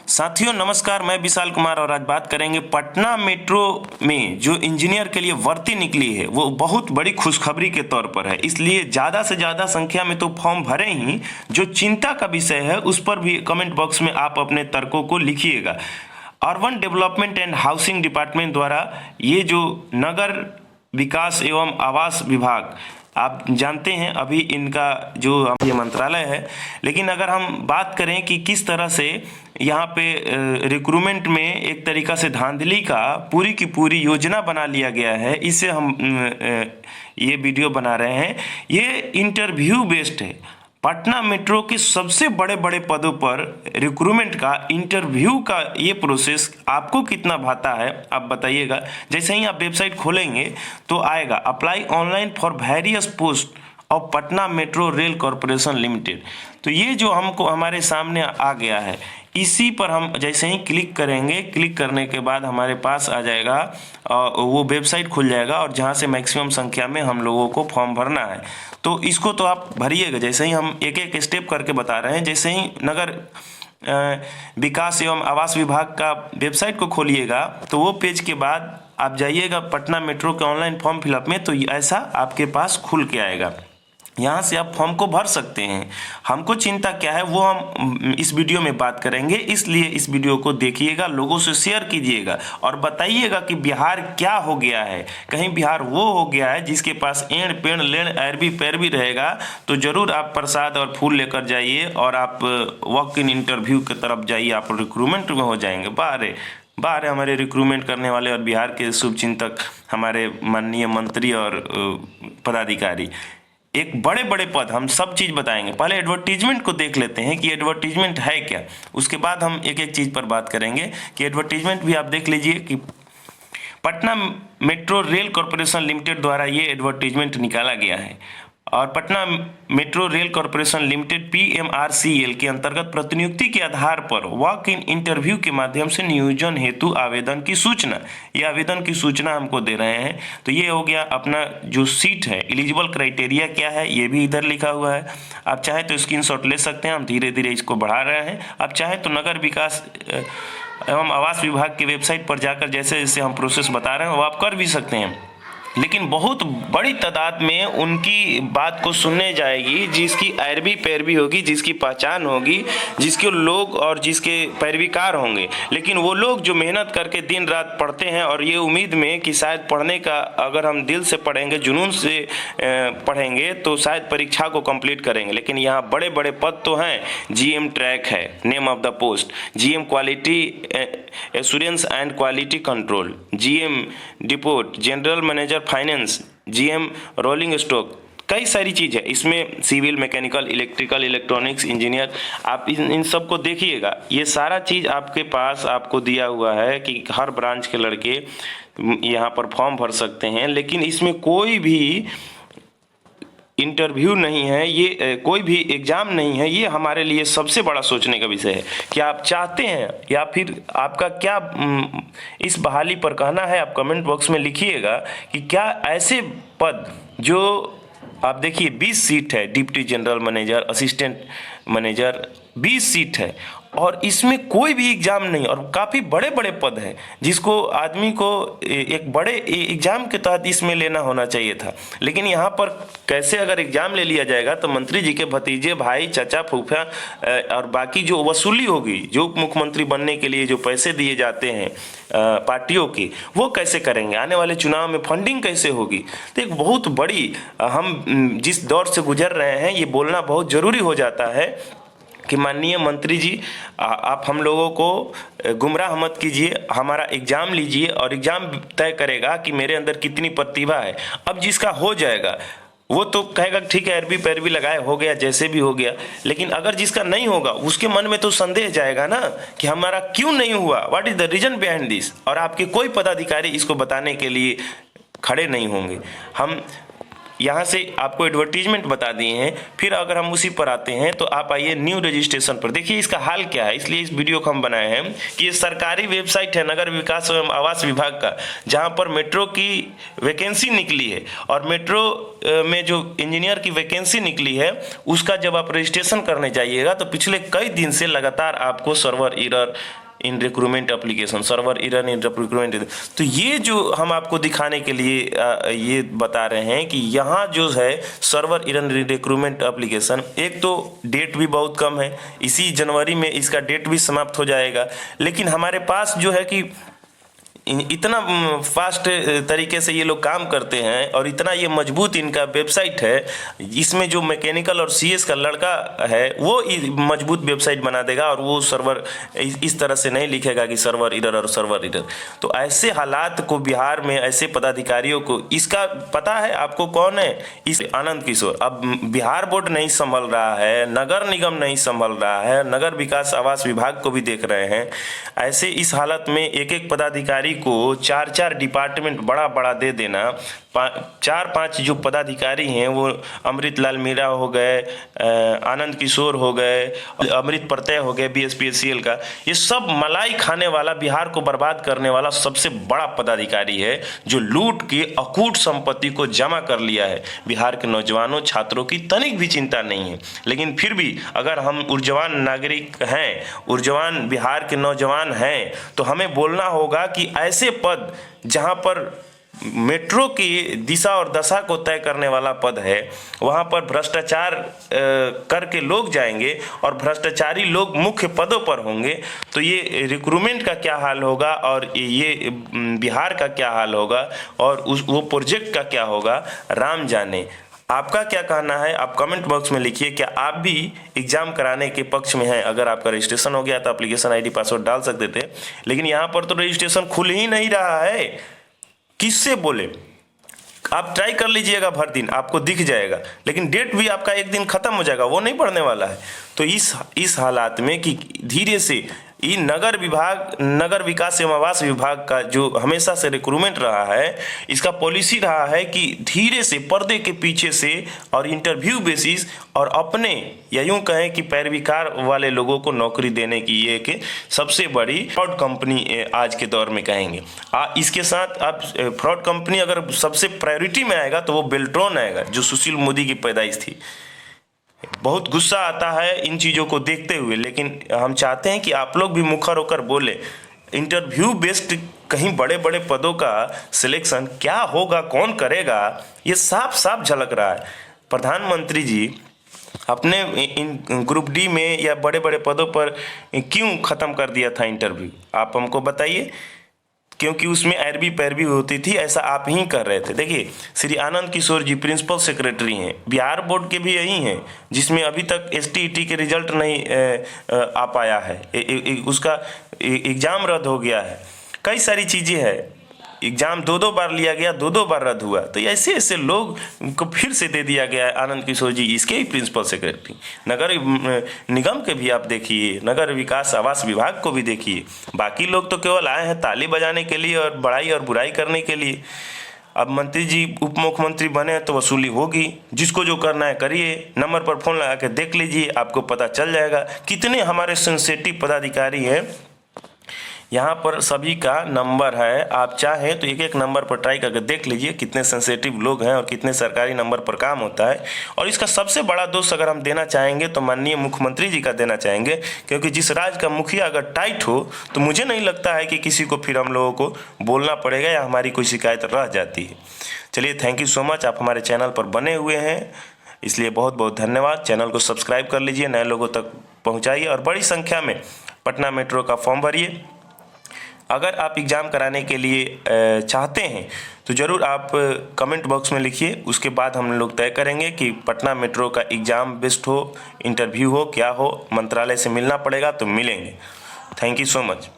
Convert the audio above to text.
साथियों नमस्कार, मैं विशाल कुमार और आज बात करेंगे पटना मेट्रो में जो इंजीनियर के लिए भर्ती निकली है वो बहुत बड़ी खुशखबरी के तौर पर है। इसलिए ज़्यादा से ज़्यादा संख्या में तो फॉर्म भरे ही। जो चिंता का विषय है उस पर भी कमेंट बॉक्स में आप अपने तर्कों को लिखिएगा। Urban development and housing department द्वारा ये जो नगर विकास एवं आवास विभाग, आप जानते हैं अभी इनका जो ये मंत्रालय है, लेकिन अगर हम बात करें कि किस तरह से यहाँ पे रिक्रूटमेंट में एक तरीक़ा से धांधली का पूरी की पूरी योजना बना लिया गया है, इससे हम ये वीडियो बना रहे हैं। ये इंटरव्यू बेस्ड है। पटना मेट्रो के सबसे बड़े बड़े पदों पर रिक्रूटमेंट का इंटरव्यू का ये प्रोसेस आपको कितना भाता है आप बताइएगा। जैसे ही आप वेबसाइट खोलेंगे तो आएगा apply online for various post of Patna metro rail corporation limited. तो ये जो हमको हमारे सामने आ गया है, इसी पर हम जैसे ही क्लिक करेंगे, क्लिक करने के बाद हमारे पास आ जाएगा वो वेबसाइट खुल जाएगा और जहाँ से मैक्सिमम संख्या में हम लोगों को फॉर्म भरना है। तो इसको तो आप भरिएगा। जैसे ही हम एक एक स्टेप करके बता रहे हैं, जैसे ही नगर विकास एवं आवास विभाग का वेबसाइट को खोलिएगा तो वो पेज के बाद आप जाइएगा पटना मेट्रो के ऑनलाइन फॉर्म फिलअप में, तो ऐसा आपके पास खुल के आएगा। यहाँ से आप फॉर्म को भर सकते हैं। हमको चिंता क्या है वो हम इस वीडियो में बात करेंगे, इसलिए इस वीडियो को देखिएगा, लोगों से शेयर कीजिएगा और बताइएगा कि बिहार क्या हो गया है। कहीं बिहार वो हो गया है जिसके पास एड़ पेड़ लेड़ अरबी पैरवी रहेगा तो जरूर आप प्रसाद और फूल लेकर जाइए और आप वॉक इन इंटरव्यू की तरफ जाइए, आप रिक्रूटमेंट में हो जाएंगे। बाहर हमारे रिक्रूटमेंट करने वाले और बिहार के शुभचिंतक हमारे माननीय मंत्री और पदाधिकारी, एक बड़े बड़े पद, हम सब चीज़ बताएंगे। पहले एडवर्टीजमेंट को देख लेते हैं कि एडवर्टीजमेंट है क्या, उसके बाद हम एक एक चीज़ पर बात करेंगे कि एडवर्टीजमेंट भी आप देख लीजिए कि Patna metro rail corporation limited द्वारा ये एडवर्टीजमेंट निकाला गया है। और Patna metro rail corporation limited PMRCL के अंतर्गत प्रतिनियुक्ति के आधार पर वॉक इन इंटरव्यू के माध्यम से नियोजन हेतु आवेदन की सूचना, ये आवेदन की सूचना हमको दे रहे हैं। तो ये हो गया अपना जो सीट है, एलिजिबल क्राइटेरिया क्या है ये भी इधर लिखा हुआ है। आप चाहें तो स्क्रीनशॉट ले सकते हैं, हम धीरे धीरे इसको बढ़ा रहे हैं। आप चाहें तो नगर विकास एवं आवास विभाग की वेबसाइट पर जाकर जैसे जैसे हम प्रोसेस बता रहे हैं वो आप कर भी सकते हैं। लेकिन बहुत बड़ी तादाद में उनकी बात को सुनने जाएगी जिसकी अरबी पैरवी होगी, जिसकी पहचान होगी, जिसके लोग और जिसके पैरवीकार होंगे। लेकिन वो लोग जो मेहनत करके दिन रात पढ़ते हैं और ये उम्मीद में कि शायद पढ़ने का अगर हम दिल से पढ़ेंगे, जुनून से पढ़ेंगे तो शायद परीक्षा को कंप्लीट करेंगे। लेकिन यहाँ बड़े बड़े पद तो हैं। GM ट्रैक है name of the post, GM quality assurance and quality control, GM depot, general manager finance, GM rolling stock, कई सारी चीज़ है इसमें। Civil, mechanical, electrical, electronics engineer, आप इन सब को देखिएगा। ये सारा चीज़ आपके पास आपको दिया हुआ है कि हर ब्रांच के लड़के यहाँ पर फॉर्म भर सकते हैं। लेकिन इसमें कोई भी इंटरव्यू नहीं है, ये कोई भी एग्ज़ाम नहीं है। ये हमारे लिए सबसे बड़ा सोचने का विषय है कि आप चाहते हैं या फिर आपका क्या इस बहाली पर कहना है। आप कमेंट बॉक्स में लिखिएगा कि क्या ऐसे पद जो आप देखिए 20 सीट है, deputy general manager, assistant manager, 20 seat है और इसमें कोई भी एग्ज़ाम नहीं और काफ़ी बड़े बड़े पद हैं जिसको आदमी को एक बड़े एग्ज़ाम के तहत इसमें लेना होना चाहिए था। लेकिन यहाँ पर कैसे अगर एग्ज़ाम ले लिया जाएगा तो मंत्री जी के भतीजे, भाई, चाचा, फूफा और बाकी जो वसूली होगी, जो मुख्यमंत्री बनने के लिए जो पैसे दिए जाते हैं पार्टियों की, वो कैसे करेंगे? आने वाले चुनाव में फंडिंग कैसे होगी? तो एक बहुत बड़ी, हम जिस दौर से गुजर रहे हैं ये बोलना बहुत ज़रूरी हो जाता है कि माननीय मंत्री जी आप हम लोगों को गुमराह मत कीजिए, हमारा एग्ज़ाम लीजिए और एग्ज़ाम तय करेगा कि मेरे अंदर कितनी प्रतिभा है। अब जिसका हो जाएगा वो तो कहेगा ठीक है, अरबी पैरवी लगाए हो गया, जैसे भी हो गया। लेकिन अगर जिसका नहीं होगा उसके मन में तो संदेह जाएगा ना कि हमारा क्यों नहीं हुआ, what is the reason behind this. और आपके कोई पदाधिकारी इसको बताने के लिए खड़े नहीं होंगे। हम यहाँ से आपको एडवर्टीजमेंट बता दिए हैं। फिर अगर हम उसी पर आते हैं तो आप आइए न्यू रजिस्ट्रेशन पर, देखिए इसका हाल क्या है। इसलिए इस वीडियो को हम बनाए हैं कि ये सरकारी वेबसाइट है नगर विकास एवं आवास विभाग का, जहाँ पर मेट्रो की वैकेंसी निकली है और मेट्रो में जो इंजीनियर की वैकेंसी निकली है उसका जब आप रजिस्ट्रेशन करने जाइएगा तो पिछले कई दिन से लगातार आपको server error in recruitment application, server error in recruitment. तो ये जो हम आपको दिखाने के लिए ये बता रहे हैं कि यहाँ जो है सर्वर एरर रिक्रूटमेंट एप्लीकेशन, एक तो डेट भी बहुत कम है, इसी जनवरी में इसका डेट भी समाप्त हो जाएगा। लेकिन हमारे पास जो है कि इतना फास्ट तरीके से ये लोग काम करते हैं और इतना ये मजबूत इनका वेबसाइट है, इसमें जो मैकेनिकल और सीएस का लड़का है वो मजबूत वेबसाइट बना देगा और वो सर्वर इस तरह से नहीं लिखेगा कि सर्वर एरर और सर्वर एरर। तो ऐसे हालात को बिहार में ऐसे पदाधिकारियों को, इसका पता है आपको कौन है? इस आनंद किशोर। अब बिहार बोर्ड नहीं संभल रहा है, नगर निगम नहीं संभल रहा है, नगर विकास आवास विभाग को भी देख रहे हैं। ऐसे इस हालत में एक एक पदाधिकारी को 4-4 डिपार्टमेंट बड़ा बड़ा दे देना, 4-5 जो पदाधिकारी हैं वो अमृत लाल मीणा हो गए, आनंद किशोर हो गए, अमृत प्रत्यय हो गए बीएसपीसीएल का, ये सब मलाई खाने वाला, बिहार को बर्बाद करने वाला सबसे बड़ा पदाधिकारी है जो लूट के अकूट संपत्ति को जमा कर लिया है। बिहार के नौजवानों छात्रों की तनिक भी चिंता नहीं है, लेकिन फिर भी अगर हम ऊर्जवान नागरिक हैं, ऊर्जवान बिहार के नौजवान हैं, तो हमें बोलना होगा कि ऐसे पद जहां पर मेट्रो की दिशा और दशा को तय करने वाला पद है, वहां पर भ्रष्टाचार करके लोग जाएंगे और भ्रष्टाचारी लोग मुख्य पदों पर होंगे, तो ये रिक्रूटमेंट का क्या हाल होगा और ये बिहार का क्या हाल होगा और वो प्रोजेक्ट का क्या होगा, राम जाने। आपका क्या कहना है आप कमेंट बॉक्स में लिखिए। क्या आप भी एग्जाम कराने के पक्ष में हैं? अगर आपका रजिस्ट्रेशन हो गया तो एप्लीकेशन आईडी पासवर्ड डाल सकते थे, लेकिन यहाँ पर तो रजिस्ट्रेशन खुल ही नहीं रहा है। किससे बोले? आप ट्राई कर लीजिएगा, भर दिन आपको दिख जाएगा, लेकिन डेट भी आपका एक दिन खत्म हो जाएगा, वो नहीं बढ़ने वाला है। तो इस हालात में कि धीरे से ये नगर विकास एवं आवास विभाग का जो हमेशा से रिक्रूटमेंट रहा है, इसका पॉलिसी रहा है कि धीरे से पर्दे के पीछे से और इंटरव्यू बेसिस और अपने या यूं कहें कि पैरविकार वाले लोगों को नौकरी देने की ये एक सबसे बड़ी फ्रॉड कंपनी आज के दौर में कहेंगे। इसके साथ आप फ्रॉड कंपनी अगर सबसे प्रायोरिटी में आएगा तो वो बेल्ट्रॉन आएगा, जो सुशील मोदी की पैदाइश थी। बहुत गुस्सा आता है इन चीज़ों को देखते हुए, लेकिन हम चाहते हैं कि आप लोग भी मुखर होकर बोले। इंटरव्यू बेस्ड कहीं बड़े बड़े पदों का सिलेक्शन क्या होगा, कौन करेगा, ये साफ साफ झलक रहा है। प्रधानमंत्री जी अपने इन ग्रुप डी में या बड़े बड़े पदों पर क्यों ख़त्म कर दिया था इंटरव्यू, आप हमको बताइए। क्योंकि उसमें ऐरबी पैरबी होती थी, ऐसा आप ही कर रहे थे। देखिए श्री आनंद किशोर जी प्रिंसिपल सेक्रेटरी हैं, बिहार बोर्ड के भी यही हैं, जिसमें अभी तक STET के रिजल्ट नहीं आ पाया है, उसका एग्ज़ाम रद्द हो गया है, कई सारी चीज़ें हैं, एग्ज़ाम 2 बार लिया गया, 2 बार रद्द हुआ। तो ऐसे ऐसे लोग को फिर से दे दिया गया है आनंद किशोर जी, इसके ही प्रिंसिपल सेक्रेटरी। नगर निगम के भी आप देखिए, नगर विकास आवास विभाग को भी देखिए, बाकी लोग तो केवल आए हैं ताली बजाने के लिए और बड़ाई और बुराई करने के लिए। अब मंत्री जी उप मुख्यमंत्री बने तो वसूली होगी, जिसको जो करना है करिए, नंबर पर फ़ोन लगा के देख लीजिए, आपको पता चल जाएगा कितने हमारे सेंसिटिव पदाधिकारी हैं। यहाँ पर सभी का नंबर है, आप चाहें तो एक एक नंबर पर ट्राई करके देख लीजिए कितने सेंसिटिव लोग हैं और कितने सरकारी नंबर पर काम होता है। और इसका सबसे बड़ा दोष अगर हम देना चाहेंगे तो माननीय मुख्यमंत्री जी का देना चाहेंगे, क्योंकि जिस राज्य का मुखिया अगर टाइट हो तो मुझे नहीं लगता है कि किसी को फिर हम लोगों को बोलना पड़ेगा या हमारी कोई शिकायत रह जाती है। चलिए, थैंक यू सो मच, आप हमारे चैनल पर बने हुए हैं, इसलिए बहुत बहुत धन्यवाद। चैनल को सब्सक्राइब कर लीजिए, नए लोगों तक पहुँचाइए और बड़ी संख्या में पटना मेट्रो का फॉर्म भरिए। अगर आप एग्ज़ाम कराने के लिए चाहते हैं तो ज़रूर आप कमेंट बॉक्स में लिखिए, उसके बाद हम लोग तय करेंगे कि पटना मेट्रो का एग्ज़ाम बेस्ट हो, इंटरव्यू हो, क्या हो, मंत्रालय से मिलना पड़ेगा तो मिलेंगे। Thank you so much.